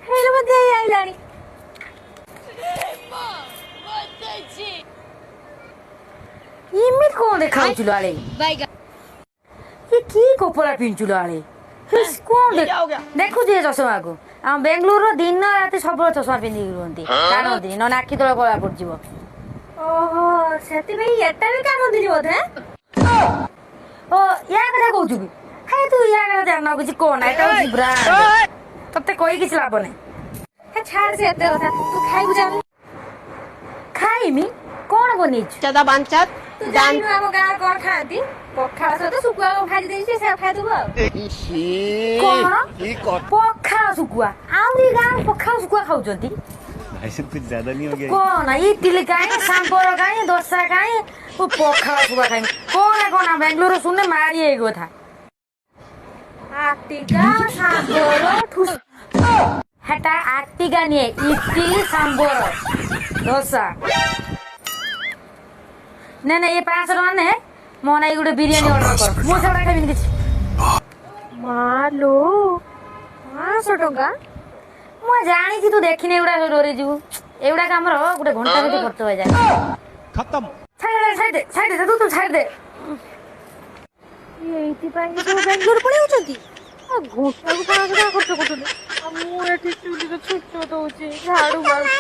ହେଲେ ମଧ୍ୟ ଏଇ ଆଇଲାଣି। ଏମିତି କଣ ଦେଖାଉଥିଲୁ ଆଳେ? କି କପଡ଼ା ପିନ୍ଧୁଥିଲୁ ଆଳେ? କଣ ଦେଖୁଛୁ ଏ ଚଷମାକୁ? ଆମ ବେଙ୍ଗଲୁରୁର ଦିନ ରାତି ସବୁବେଳେ ଚଷମା ପିନ୍ଧିକି ରୁହନ୍ତି, କାଣନ୍ତି ନ ଆଖି ତଳ କଳା ପଡିଯିବ। ଓହୋ, ସେଥିପାଇଁ ଏଟା ବି କାଣନ୍ତିନି ବୋଧେ? ଓ ୟା କଥା କହୁଛୁ କି? ହେ ତୁ ୟା କଥା ଜାଣିନ କିଛି କହନା, ଏଟା ହଉଛି ବ୍ରାଣ୍ଡ। ତତେ କହି କିଛି ଲାଭ ନାହିଁ। ହେ ଛାଡ ସେ ଏତେ କଥା, ତୁ ଖାଇବୁ ଚାଲ। ଖାଇମି? କଣ ବନେଇଛୁ? ତୁ ଜାଣିନୁ ଆମ ଗାଁ କଣ ଖାଆନ୍ତି? ପଖାଳ ସହିତ ଶୁଖୁଆ ଭାଜି ଦେଇଛି, ସେ ଖାଇଦବୁ ଆଉ। କଣ? ପଖାଳ ଶୁଖୁଆ? ଆହୁରି ଗାଁ ପଖାଳ ଶୁଖୁଆ ଖାଉଛନ୍ତି? भाई साहब कुछ ज्यादा नहीं हो गया? କଣ ଇଟିଲି କାଇଁ, ସାମ୍ବର କାଇଁ, ଦୋସା କାଇଁ, ପଖାଳ ଶୁଖୁଆ ଖାଇମି? କଣ ବେଙ୍ଗଲୁରୁ ଶୁଣିଲେ ମାରି ଏଇ କଥା। ଆଟିକା ସାମ୍ବର ହେଟା ଆଟିକା ନିଏ, ଇଟିଲି ସାମ୍ବର ଦୋସା। ନାଇଁ ଏ 500 ଟଙ୍କା ନେ, ମୋ ନାଇ ଗୋଟେ ବିରିୟାନୀ ଅର୍ଡର କର। ମୁଁ ସେଗୁଡା ଖାଇବିନି କିଛି। ମାଲୋ 500 ଟଙ୍କା? ମୁଁ ଜାଣିଛି ତୁ ଦେଖିନି ଏଗୁଡା ଡରି ଯିବୁ। ଏଗୁଡାକ ଆମର ଗୋଟେ ଘଣ୍ଟା ଭିତରେ ଖର୍ଚ୍ଚ ହେଇଯାଏ। खत्म। ଛାଡି ଦେ ତୁ ଛାଡି ଦେ। ଏଇଥିପାଇଁ ସବୁ ବେଙ୍ଗଲୋର ପଳେଇ ଯାଉଛନ୍ତି। ଆଉ ଘଣ୍ଟାକୁ 500 ଟଙ୍କା ଖର୍ଚ୍ଚ କରୁଛନ୍ତି। ଆଉ ମୁଁ ଏଠି ଚୁଲିରେ ଛୁଞ୍ଚ ଦଉଛି, ଝାଡୁ ମାରୁଛି।